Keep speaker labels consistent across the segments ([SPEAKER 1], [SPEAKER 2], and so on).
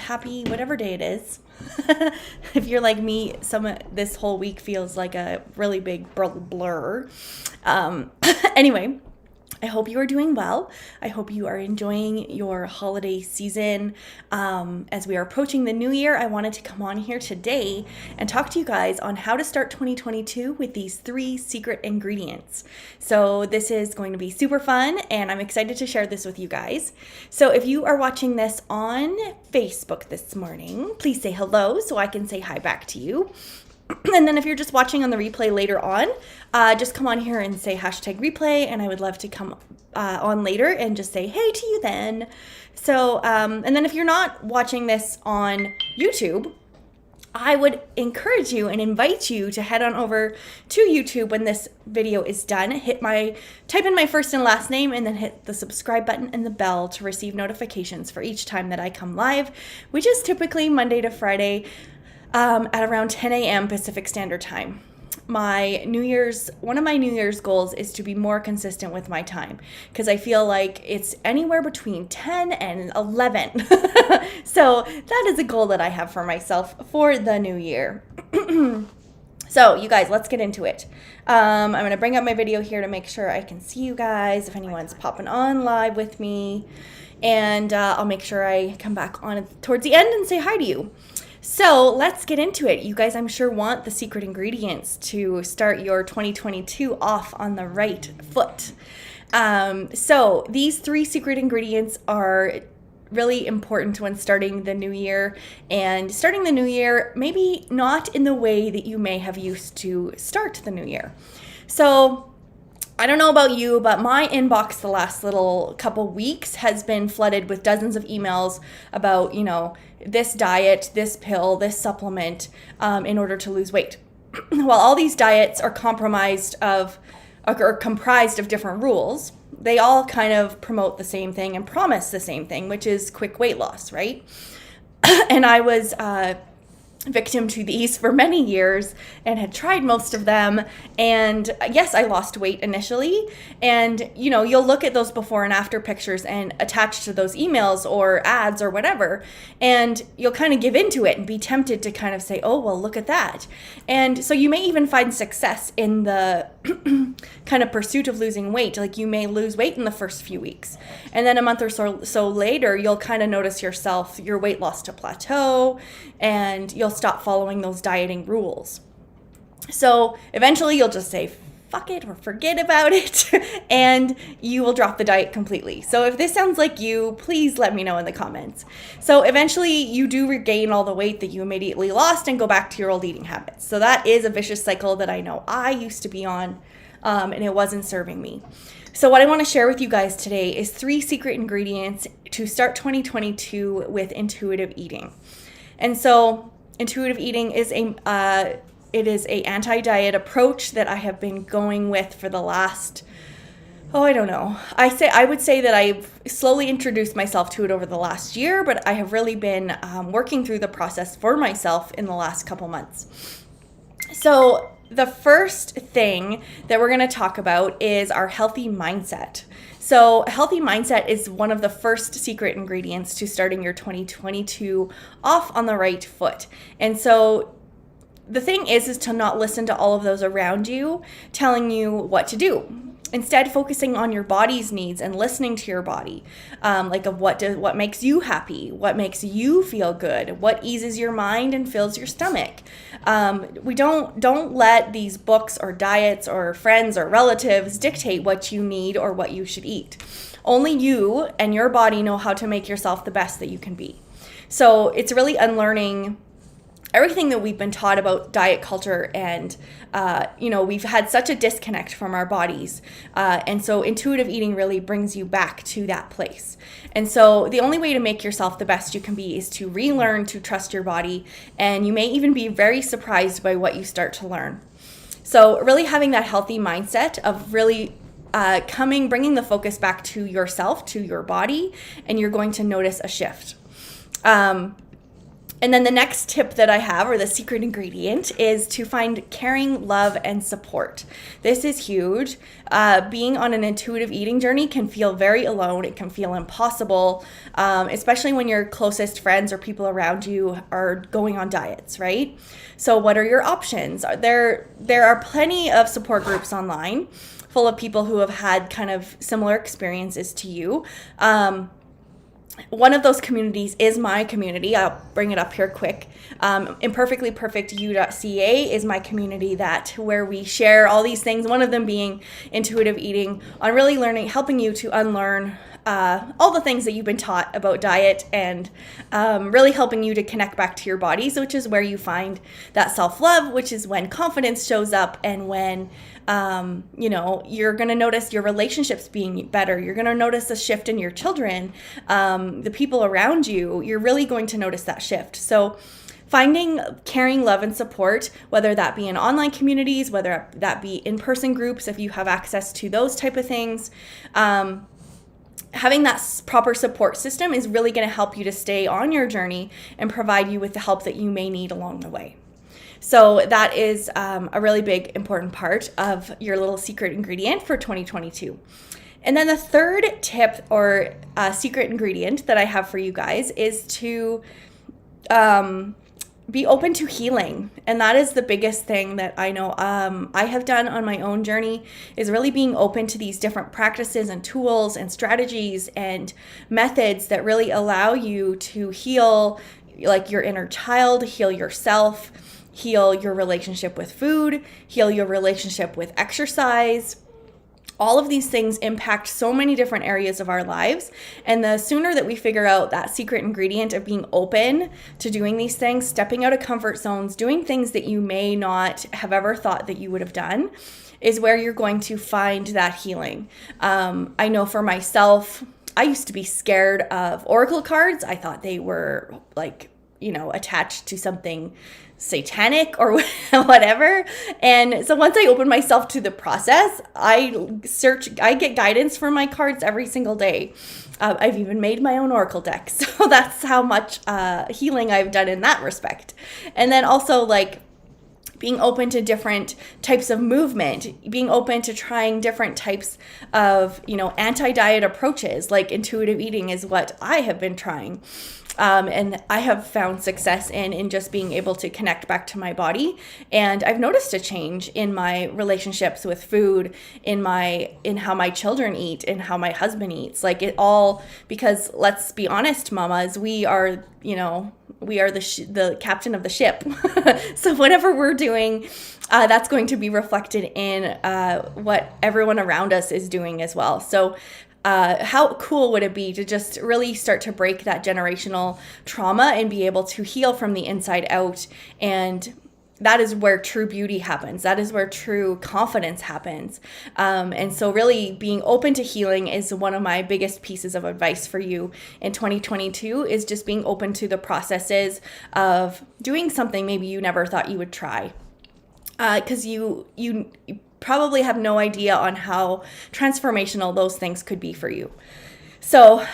[SPEAKER 1] happy whatever day it is. If you're like me, this whole week feels like a really big blur. Anyway, I hope you are doing well. I hope you are enjoying your holiday season. As we are approaching the new year, I wanted to come on here today and talk to you guys on how to start 2022 with these 3 secret ingredients. So this is going to be super fun, and I'm excited to share this with you guys. So if you are watching this on Facebook this morning, please say hello so I can say hi back to you. And then if you're just watching on the replay later on, just come on here and say #replay, and I would love to come on later and just say hey to you then. So, and then if you're not watching this on YouTube, I would encourage you and invite you to head on over to YouTube when this video is done. Type in my first and last name, and then hit the subscribe button and the bell to receive notifications for each time that I come live, which is typically Monday to Friday, at around 10 a.m. Pacific Standard Time. One of my New Year's goals is to be more consistent with my time, because I feel like it's anywhere between 10 and 11. So that is a goal that I have for myself for the new year. So you guys, let's get into it. I'm going to bring up my video here to make sure I can see you guys if anyone's popping on live with me. And I'll make sure I come back on towards the end and say hi to you. So let's get into it. You guys, I'm sure, want the secret ingredients to start your 2022 off on the right foot. So these 3 secret ingredients are really important when starting the new year, and starting the new year maybe not in the way that you may have used to start the new year. So I don't know about you, but my inbox the last little couple weeks has been flooded with dozens of emails about, this diet, this pill, this supplement, in order to lose weight. While all these diets are comprised of different rules, they all kind of promote the same thing and promise the same thing, which is quick weight loss, right? And I was victim to these for many years and had tried most of them. And yes, I lost weight initially. And, you'll look at those before and after pictures and attach to those emails or ads or whatever. And you'll kind of give into it and be tempted to kind of say, oh, well, look at that. And so you may even find success in the kind of pursuit of losing weight. Like you may lose weight in the first few weeks. And then a month or so later, you'll kind of notice your weight loss to plateau, and you'll stop following those dieting rules. So eventually you'll just say, fuck it, or forget about it, and you will drop the diet completely. So if this sounds like you, please let me know in the comments. So eventually you do regain all the weight that you immediately lost and go back to your old eating habits. So that is a vicious cycle that I know I used to be on, and it wasn't serving me. So what I want to share with you guys today is 3 secret ingredients to start 2022 with intuitive eating. And so intuitive eating is a anti-diet approach that I have been going with for the last, I would say that I've slowly introduced myself to it over the last year, but I have really been working through the process for myself in the last couple months. So the first thing that we're going to talk about is our healthy mindset. So a healthy mindset is one of the first secret ingredients to starting your 2022 off on the right foot. And so the thing is to not listen to all of those around you telling you what to do. Instead, focusing on your body's needs and listening to your body, what makes you happy, what makes you feel good, what eases your mind and fills your stomach. We don't let these books or diets or friends or relatives dictate what you need or what you should eat. Only you and your body know how to make yourself the best that you can be. So it's really unlearning everything that we've been taught about diet culture, and we've had such a disconnect from our bodies, and so intuitive eating really brings you back to that place. And so the only way to make yourself the best you can be is to relearn to trust your body, and you may even be very surprised by what you start to learn. So really having that healthy mindset of really bringing the focus back to yourself, to your body, and you're going to notice a shift. And then the next tip that I have, or the secret ingredient, is to find caring, love, and support. This is huge. Being on an intuitive eating journey can feel very alone. It can feel impossible, especially when your closest friends or people around you are going on diets, right? So what are your options? There are plenty of support groups online full of people who have had kind of similar experiences to you. One of those communities is my community. I'll bring it up here quick. Imperfectlyperfectyou.ca is my community where we share all these things. One of them being intuitive eating, on really helping you to unlearn all the things that you've been taught about diet, and really helping you to connect back to your bodies, which is where you find that self-love, which is when confidence shows up, and when you're going to notice your relationships being better. You're going to notice a shift in your children, the people around you. You're really going to notice that shift. So finding caring, love, and support, whether that be in online communities, whether that be in-person groups, if you have access to those type of things, having that proper support system is really going to help you to stay on your journey and provide you with the help that you may need along the way. So that is a really big, important part of your little secret ingredient for 2022. And then the third tip or secret ingredient that I have for you guys is to be open to healing. And that is the biggest thing that I know I have done on my own journey, is really being open to these different practices and tools and strategies and methods that really allow you to heal, like, your inner child, heal yourself, heal your relationship with food, heal your relationship with exercise. All of these things impact so many different areas of our lives. And the sooner that we figure out that secret ingredient of being open to doing these things, stepping out of comfort zones, doing things that you may not have ever thought that you would have done, is where you're going to find that healing. I know for myself, I used to be scared of oracle cards. I thought they were attached to something satanic or whatever. And so once I opened myself to the process, I get guidance from my cards every single day. I've even made my own oracle deck. So that's how much healing I've done in that respect. And then also, like, being open to different types of movement, being open to trying different types of, anti-diet approaches, like intuitive eating is what I have been trying. And I have found success in just being able to connect back to my body. And I've noticed a change in my relationships with food, in how my children eat, and how my husband eats. Like, it all, because let's be honest, mamas, we are the captain of the ship. So whatever we're doing, that's going to be reflected in what everyone around us is doing as well. So how cool would it be to just really start to break that generational trauma and be able to heal from the inside out? And that is where true beauty happens. That is where true confidence happens. And so really being open to healing is one of my biggest pieces of advice for you in 2022, is just being open to the processes of doing something maybe you never thought you would try. Because you probably have no idea on how transformational those things could be for you. So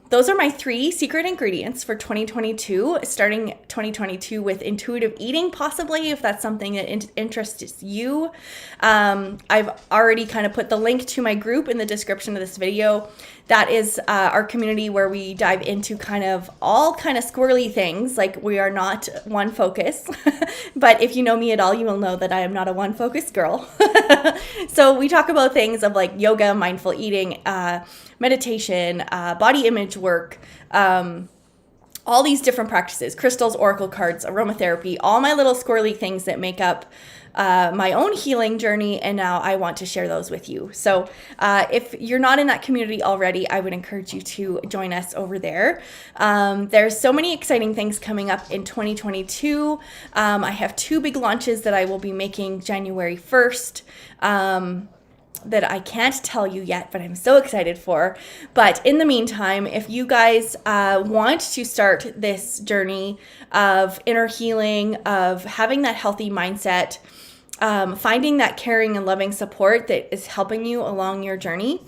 [SPEAKER 1] those are my 3 secret ingredients for 2022, starting 2022 with intuitive eating, possibly, if that's something that interests you. I've already kind of put the link to my group in the description of this video. That is our community where we dive into kind of all kind of squirrely things. Like, we are not one focus, but if you know me at all, you will know that I am not a one focus girl. So we talk about things of like yoga, mindful eating, meditation, body image work, all these different practices, crystals, oracle cards, aromatherapy, all my little squirrely things that make up my own healing journey, and now I want to share those with you. So if you're not in that community already, I would encourage you to join us over there. There's so many exciting things coming up in 2022. I have 2 big launches that I will be making January 1st. That I can't tell you yet, but I'm so excited for. But in the meantime, if you guys want to start this journey of inner healing, of having that healthy mindset, finding that caring and loving support that is helping you along your journey,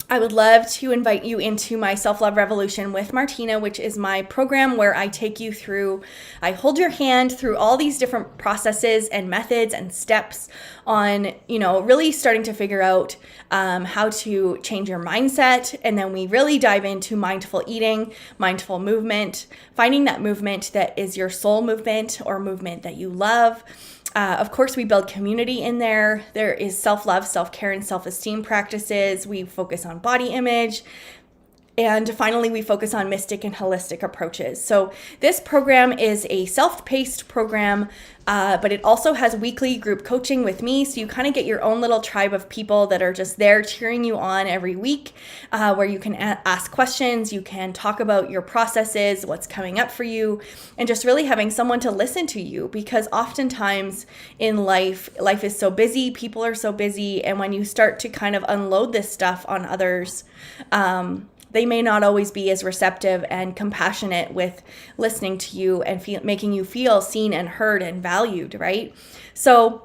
[SPEAKER 1] I would love to invite you into my Self-Love Revolution with Martina, which is my program where I take you through, I hold your hand through all these different processes and methods and steps on, really starting to figure out how to change your mindset. And then we really dive into mindful eating, mindful movement, finding that movement that is your soul movement or movement that you love. Of course, we build community in there. There is self-love, self-care, and self-esteem practices. We focus on body image. And finally, we focus on mystic and holistic approaches. So this program is a self-paced program, but it also has weekly group coaching with me. So you kind of get your own little tribe of people that are just there cheering you on every week, where you can ask questions, you can talk about your processes, what's coming up for you, and just really having someone to listen to you. Because oftentimes in life is so busy, people are so busy, and when you start to kind of unload this stuff on others, they may not always be as receptive and compassionate with listening to you and making you feel seen and heard and valued, right? So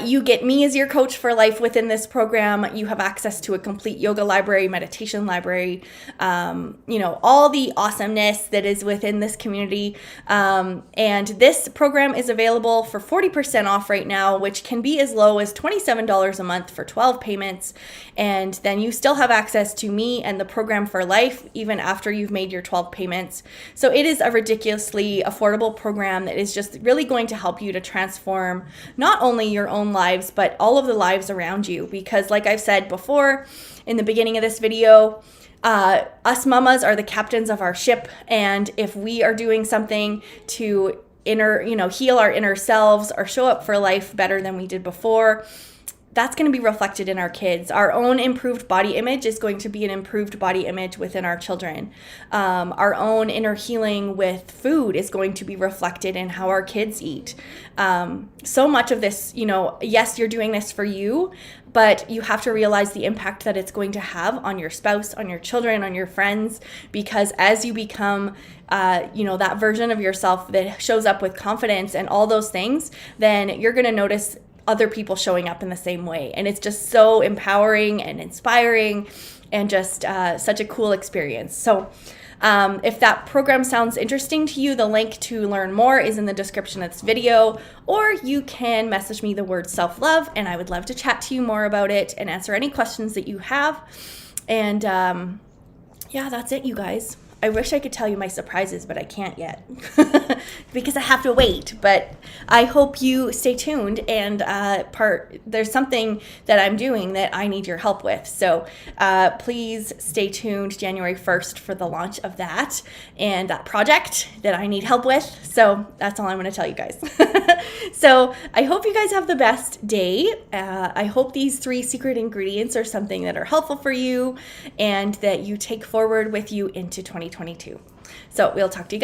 [SPEAKER 1] you get me as your coach for life within this program. You have access to a complete yoga library, meditation library, all the awesomeness that is within this community. And this program is available for 40% off right now, which can be as low as $27 a month for 12 payments. And then you still have access to me and the program for life, even after you've made your 12 payments. So it is a ridiculously affordable program that is just really going to help you to transform not only your own lives, but all of the lives around you. Because like I've said before in the beginning of this video, us mamas are the captains of our ship. And if we are doing something to heal our inner selves or show up for life better than we did before, that's going to be reflected in our kids. Our own improved body image is going to be an improved body image within our children. Our own inner healing with food is going to be reflected in how our kids eat. So much of this, yes, you're doing this for you, but you have to realize the impact that it's going to have on your spouse, on your children, on your friends, because as you become that version of yourself that shows up with confidence and all those things, then you're going to notice other people showing up in the same way. And it's just so empowering and inspiring and just such a cool experience. So if that program sounds interesting to you, the link to learn more is in the description of this video, or you can message me the word self-love, and I would love to chat to you more about it and answer any questions that you have. And that's it, you guys. I wish I could tell you my surprises, but I can't yet because I have to wait. But I hope you stay tuned, and there's something that I'm doing that I need your help with. So please stay tuned January 1st for the launch of that and that project that I need help with. So that's all I'm going to tell you guys. So I hope you guys have the best day. I hope these 3 secret ingredients are something that are helpful for you and that you take forward with you into 2022. So we'll talk to you guys.